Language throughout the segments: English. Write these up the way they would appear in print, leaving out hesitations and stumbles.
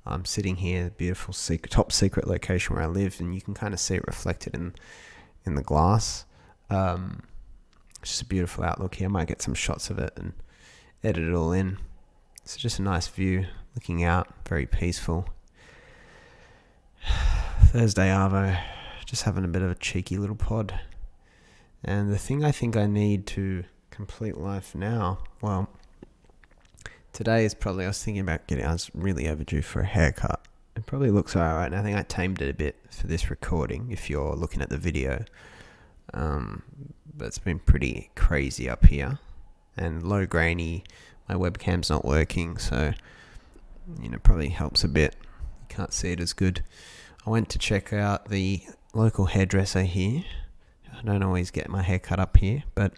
I'm sitting here, beautiful top secret location where I live, and you can kind of see it reflected in the glass. It's just a beautiful outlook here. I might get some shots of it and edit it all in. It's just a nice view, looking out, very peaceful. Thursday Arvo, just having a bit of a cheeky little pod. And the thing I think I need to complete life now, well, today is probably, I was thinking about I was really overdue for a haircut. It probably looks alright, and I think I tamed it a bit for this recording, if you're looking at the video. But it's been pretty crazy up here, and low grainy. My webcam's not working, so, probably helps a bit. You can't see it as good. I went to check out the local hairdresser here. I don't always get my hair cut up here, but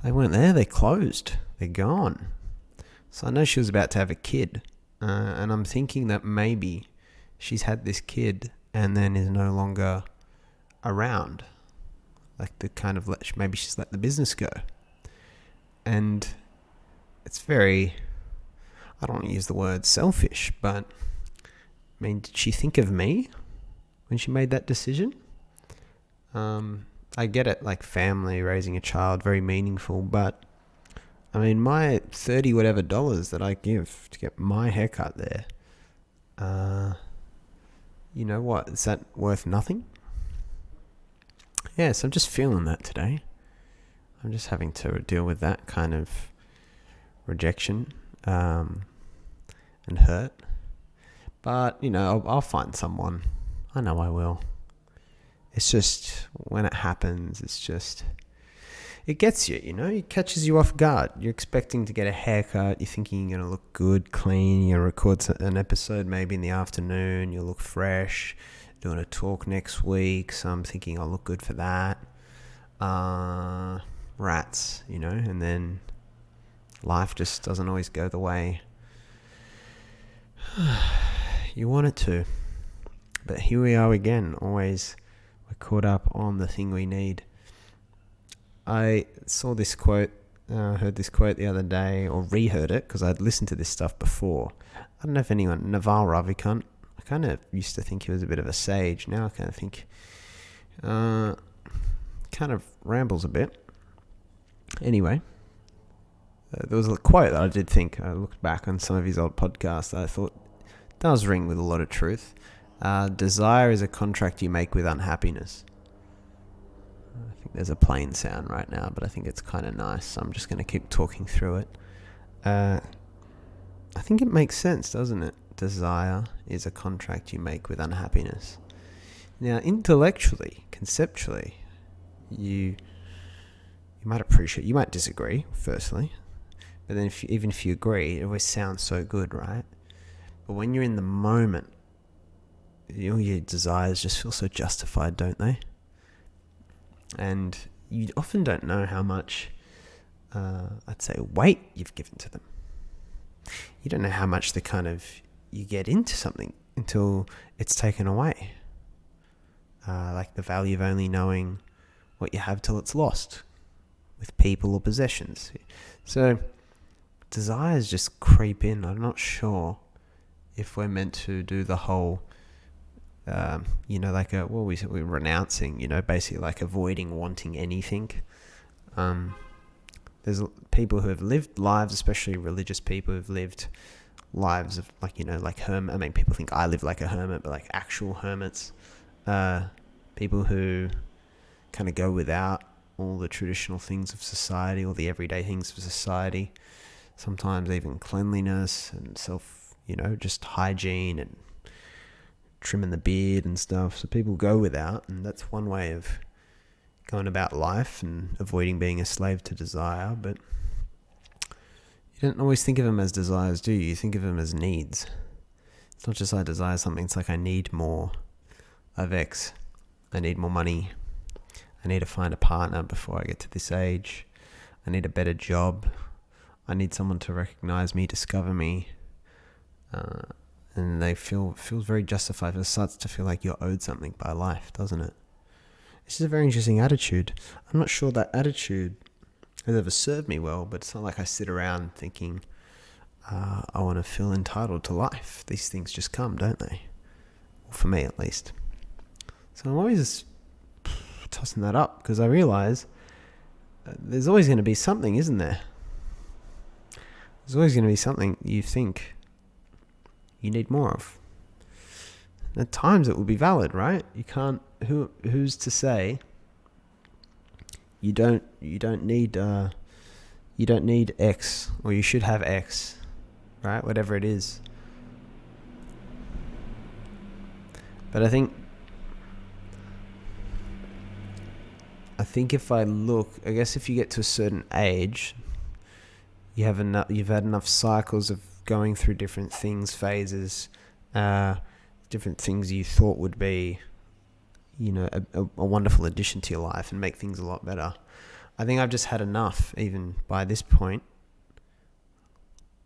they weren't there. They closed. They're gone. So I know she was about to have a kid, and I'm thinking that maybe she's had this kid and then is no longer around. Like maybe she's let the business go. And it's very, I don't want to use the word selfish, but did she think of me when she made that decision? I get it, like family, raising a child, very meaningful, but my $30 whatever that I give to get my haircut there, you know what, is that worth nothing? Yeah, so I'm just feeling that today. I'm just having to deal with that kind of rejection and hurt. But, I'll find someone. I know I will. It's just, when it happens, it gets you, it catches you off guard. You're expecting to get a haircut. You're thinking you're going to look good, clean. You're going to record an episode maybe in the afternoon. You'll look fresh. Doing a talk next week, so I'm thinking I'll look good for that. Rats, and then life just doesn't always go the way you want it to. But here we are again, always we're caught up on the thing we need. I saw this quote, heard this quote the other day, or reheard it, because I'd listened to this stuff before. I don't know if anyone, Naval Ravikant, I kind of used to think he was a bit of a sage. Now I kind of think kind of rambles a bit. Anyway, there was a quote that I did think, I looked back on some of his old podcasts that I thought does ring with a lot of truth. Desire is a contract you make with unhappiness. I think there's a plane sound right now, but I think it's kind of nice, so I'm just going to keep talking through it. I think it makes sense, doesn't it? Desire is a contract you make with unhappiness. Now, intellectually, conceptually, you might appreciate, you might disagree, firstly, but then even if you agree, it always sounds so good, right? But when you're in the moment, your desires just feel so justified, don't they? And you often don't know how much, I'd say, weight you've given to them. You don't know how much you get into something until it's taken away. Like the value of only knowing what you have till it's lost with people or possessions. So desires just creep in. I'm not sure if we're meant to do the whole, we're renouncing, basically like avoiding wanting anything. There's people who have lived lives, especially religious people who've lived lives of people think I live like a hermit, but like actual hermits, people who kind of go without all the traditional things of society, all the everyday things of society, sometimes even cleanliness and just hygiene and trimming the beard and stuff. So people go without, and that's one way of going about life and avoiding being a slave to desire. But you don't always think of them as desires, do you? You think of them as needs. It's not just I desire something, it's like I need more of X. I need more money. I need to find a partner before I get to this age. I need a better job. I need someone to recognize me, discover me. And they feels very justified. It starts to feel like you're owed something by life, doesn't it? This is a very interesting attitude. I'm not sure that attitude has ever served me well, but it's not like I sit around thinking I want to feel entitled to life. These things just come, don't they? Well, for me, at least. So I'm always tossing that up because I realise there's always going to be something, isn't there? There's always going to be something you think you need more of. And at times it will be valid, right? You can't. Who's to say you don't need X, or you should have X, right? Whatever it is. But I think if I guess if you get to a certain age, you've had enough cycles of going through different things, phases, different things you thought would be, a wonderful addition to your life and make things a lot better. I think I've just had enough, even by this point,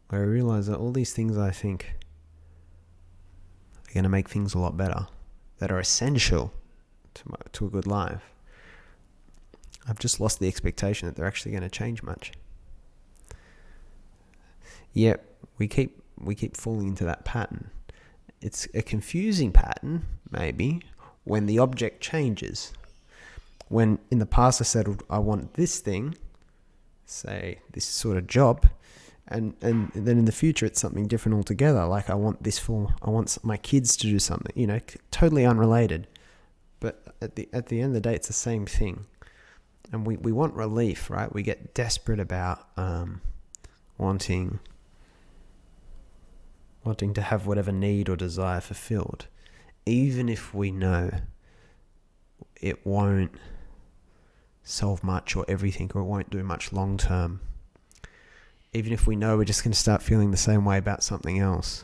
where I realise that all these things I think are going to make things a lot better, that are essential to a good life, I've just lost the expectation that they're actually going to change much. Yet we keep falling into that pattern. It's a confusing pattern, maybe, when the object changes. When in the past I said, I want this thing, say this sort of job, and then in the future it's something different altogether. Like I want my kids to do something, totally unrelated. But at the end of the day, it's the same thing. And we want relief, right? We get desperate about wanting to have whatever need or desire fulfilled, even if we know it won't solve much or everything, or it won't do much long term. Even if we know we're just going to start feeling the same way about something else.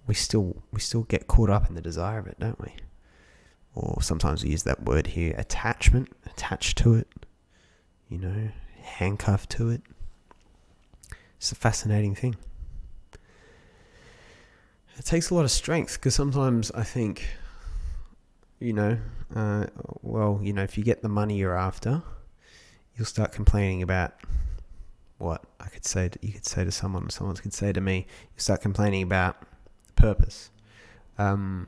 We still get caught up in the desire of it, don't we? Or sometimes we use that word here, attachment, attached to it, handcuffed to it. It's a fascinating thing. It takes a lot of strength, because sometimes I think, if you get the money you're after, you'll start complaining about what you could say to someone could say to me, you start complaining about purpose. You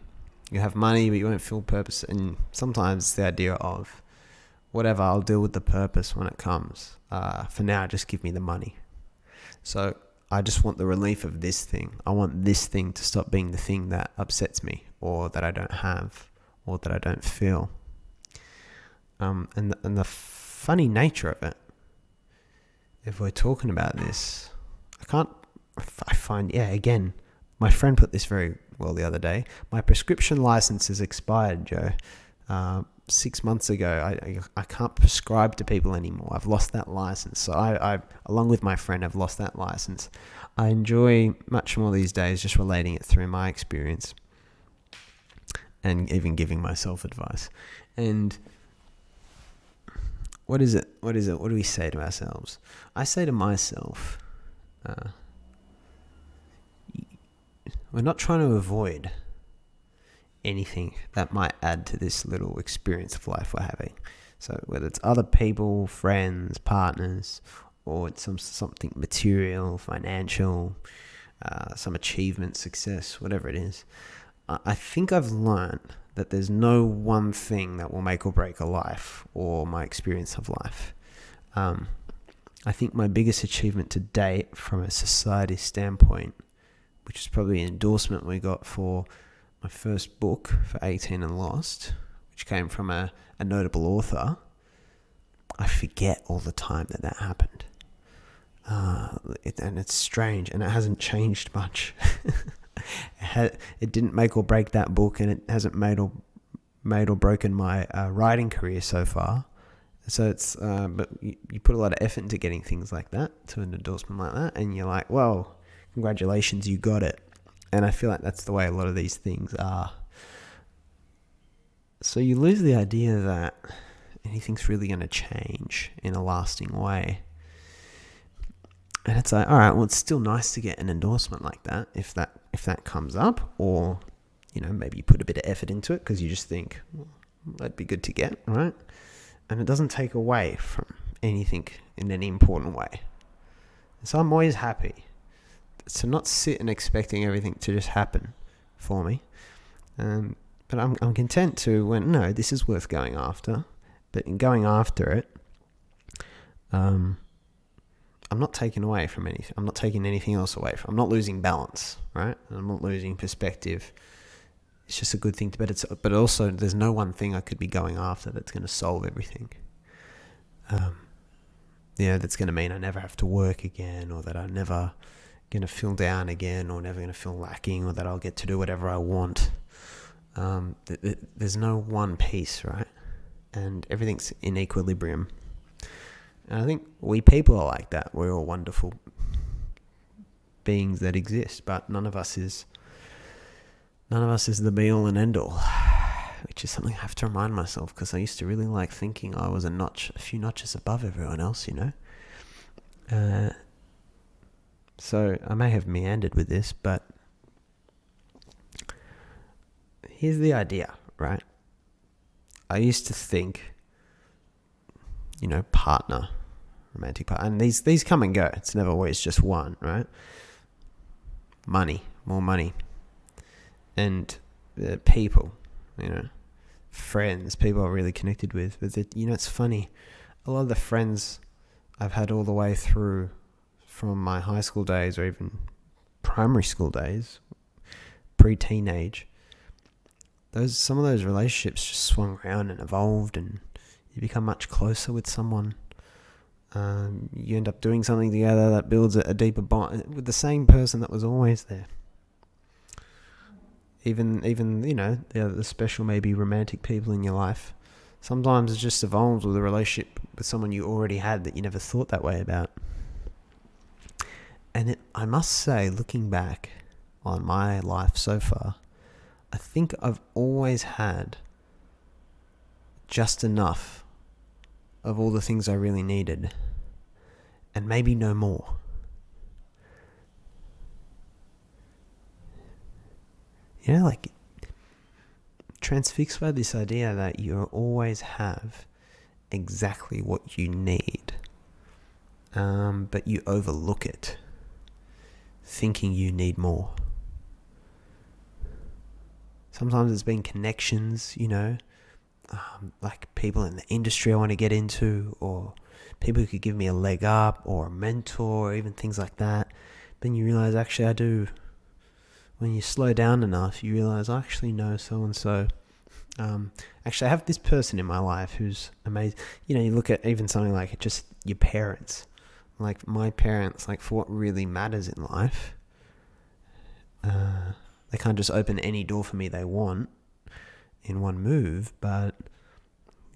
have money, but you won't feel purpose. And sometimes it's the idea of, whatever, I'll deal with the purpose when it comes. For now, just give me the money. So I just want the relief of this thing. I want this thing to stop being the thing that upsets me, or that I don't have, or that I don't feel. And the funny nature of it, if we're talking about this, again, my friend put this very well the other day. My prescription license is expired, Joe. 6 months ago, I can't prescribe to people anymore. I've lost that license. So I along with my friend, have lost that license. I enjoy much more these days just relating it through my experience, and even giving myself advice. And what is it? What do we say to ourselves? I say to myself, we're not trying to avoid anything that might add to this little experience of life we're having. So whether it's other people, friends, partners, or it's something material, financial, some achievement, success, whatever it is, I think I've learned that there's no one thing that will make or break a life or my experience of life. I think my biggest achievement to date from a society standpoint, which is probably an endorsement we got for my first book, for 18 and Lost, which came from a notable author. I forget all the time that happened. And it's strange, and it hasn't changed much. It didn't make or break that book, and it hasn't made or broken my writing career so far. So it's, but you put a lot of effort into getting things like that, to an endorsement like that, and you're like, well, congratulations, you got it. And I feel like that's the way a lot of these things are. So you lose the idea that anything's really going to change in a lasting way. And it's like, all right, well, it's still nice to get an endorsement like that if that comes up, or maybe you put a bit of effort into it because you just think, well, that'd be good to get, right? And it doesn't take away from anything in any important way. So I'm always happy to not sit and expecting everything to just happen for me. But I'm content to when, no, this is worth going after. But in going after it, I'm not taking away from anything. I'm not taking anything else away from. I'm not losing balance, right? I'm not losing perspective. It's just a good thing to, but also there's no one thing I could be going after that's going to solve everything. That's going to mean I never have to work again, or that I'm never going to feel down again, or never going to feel lacking, or that I'll get to do whatever I want. There's no one piece, right? And everything's in equilibrium. And I think we people are like that. We're all wonderful beings that exist, but none of us is the be all and end all, which is something I have to remind myself, because I used to really like thinking I was a few notches above everyone else, So I may have meandered with this, but here's the idea, right? I used to think, partner, romantic partner, and these come and go. It's never always just one, right? Money, more money, and people, friends, people I'm really connected with. But it's funny. A lot of the friends I've had all the way through from my high school days, or even primary school days, pre-teenage, some of those relationships just swung around and evolved, and you become much closer with someone. You end up doing something together that builds a deeper bond with the same person that was always there. Even the special, maybe romantic people in your life, sometimes it just evolves with a relationship with someone you already had that you never thought that way about. And I must say, looking back on my life so far, I think I've always had just enough of all the things I really needed, and maybe no more. Transfixed by this idea that you always have exactly what you need, but you overlook it, thinking you need more. Sometimes it's been connections, like people in the industry I want to get into, or people who could give me a leg up, or a mentor, or even things like that. Then you realize, actually, I do. When you slow down enough, you realize, I actually know so-and-so. Actually, I have this person in my life who's amazing. You look at even something like just your parents. Like my parents, for what really matters in life, they can't just open any door for me they want in one move, but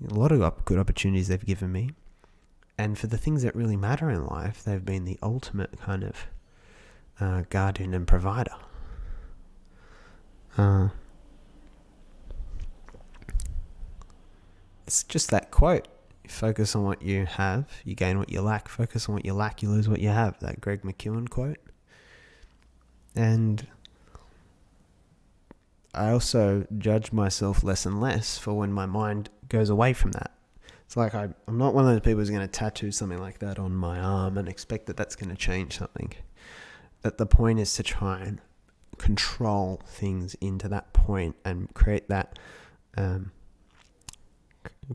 a lot of good opportunities they've given me. And for the things that really matter in life, they've been the ultimate kind of guardian and provider. It's just that quote. You focus on what you have, you gain what you lack. Focus on what you lack, you lose what you have. That Greg McKeown quote. And I also judge myself less and less for when my mind goes away from that. It's like I'm not one of those people who's going to tattoo something like that on my arm and expect that that's going to change something. That the point is to try and control things into that point and create that,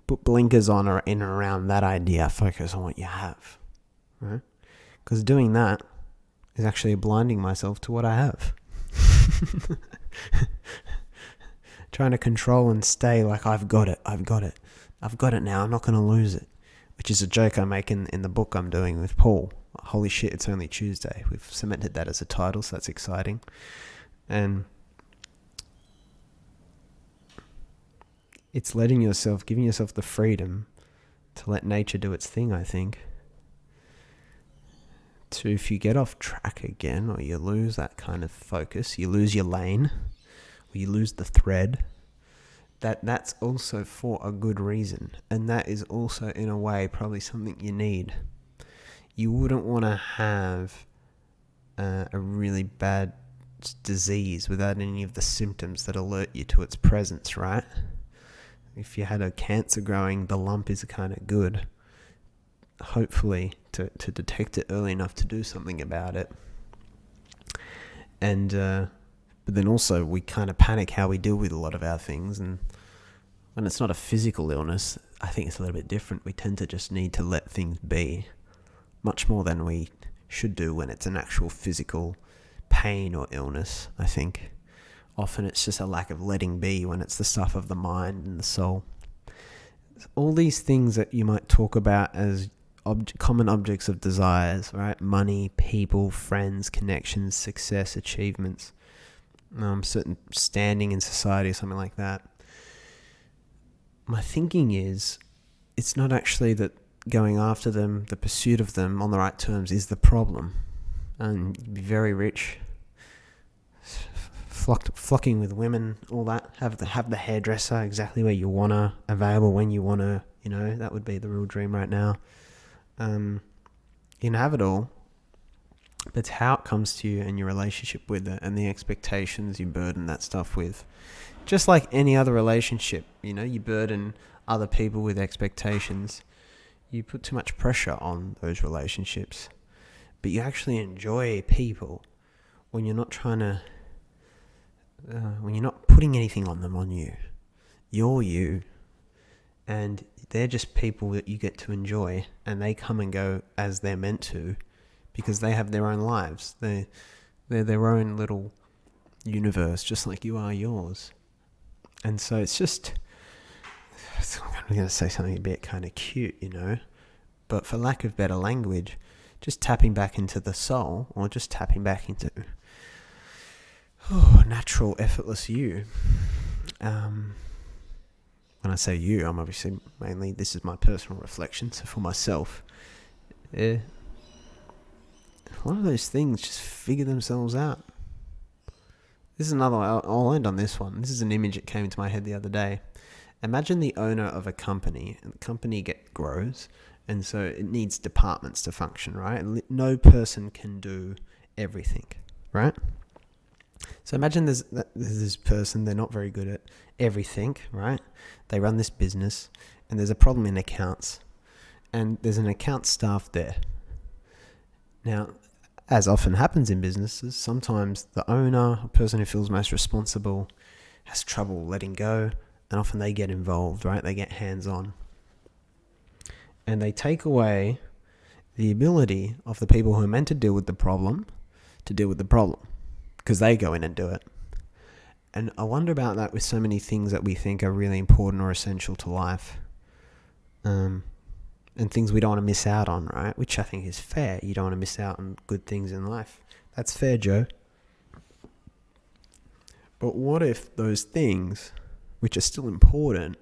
put blinkers on or in and around that idea. Focus on what you have, right? Because doing that is actually blinding myself to what I have. Trying to control and stay like I've got it now, I'm not going to lose it, which is a joke I make in the book I'm doing with Paul. Holy shit, it's only Tuesday. We've cemented that as a title, so that's exciting. And it's giving yourself the freedom to let nature do its thing, I think. To, if you get off track again, or you lose that kind of focus, you lose your lane, or you lose the thread, that's also for a good reason. And that is also, in a way, probably something you need. You wouldn't want to have a really bad disease without any of the symptoms that alert you to its presence, right? If you had a cancer growing, the lump is kind of good. hopefully to detect it early enough to do something about it. And but then also we kind of panic how we deal with a lot of our things, and when it's not a physical illness, I think it's a little bit different. We tend to just need to let things be much more than we should do when it's an actual physical pain or illness. I think often it's just a lack of letting be when it's the stuff of the mind and the soul. All these things that you might talk about as common objects of desires, right? Money, people, friends, connections, success, achievements, certain standing in society or something like that. My thinking is, it's not actually that going after them, the pursuit of them on the right terms is the problem. And you'd be very rich, flocking with women, all that. Have the hairdresser exactly where you wanna, available when you wanna. That would be the real dream right now. You can have it all, but it's how it comes to you and your relationship with it and the expectations you burden that stuff with. Just like any other relationship, you burden other people with expectations. You put too much pressure on those relationships, but you actually enjoy people when you're not trying to, when you're not putting anything on you. You're you, and they're just people that you get to enjoy, and they come and go as they're meant to, because they have their own lives. They're their own little universe, just like you are yours. And so it's just, I'm going to say something a bit kind of cute, but for lack of better language, just tapping back into the soul, or just tapping back into natural, effortless you. When I say you, I'm obviously mainly, this is my personal reflection, so for myself, a lot of those things just figure themselves out. This is another one. I'll end on this one. This is an image that came into my head the other day. Imagine the owner of a company, and the company grows, and so it needs departments to function, right? No person can do everything, right? So imagine there's this person, they're not very good at everything, right? They run this business, and there's a problem in accounts, and there's an accounts staff there. Now, as often happens in businesses, sometimes the owner, a person who feels most responsible, has trouble letting go, and often they get involved, right? They get hands-on. And they take away the ability of the people who are meant to deal with the problem to deal with the problem, because they go in and do it. And I wonder about that with so many things that we think are really important or essential to life. And things we don't want to miss out on, right? Which I think is fair. You don't want to miss out on good things in life. That's fair, Joe. But what if those things, which are still important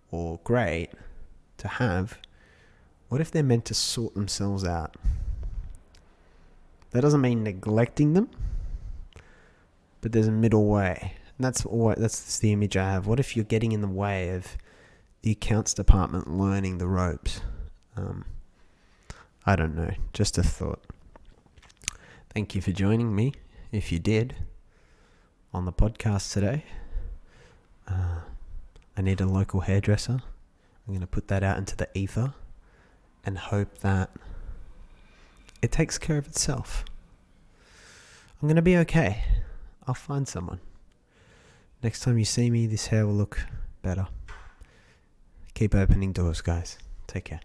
or great to have, what if they're meant to sort themselves out? That doesn't mean neglecting them, but there's a middle way. And that's the image I have. What if you're getting in the way of the accounts department learning the ropes? I don't know. Just a thought. Thank you for joining me, if you did, on the podcast today. I need a local hairdresser. I'm going to put that out into the ether and hope that it takes care of itself. I'm going to be okay. I'll find someone. Next time you see me, this hair will look better. Keep opening doors, guys. Take care.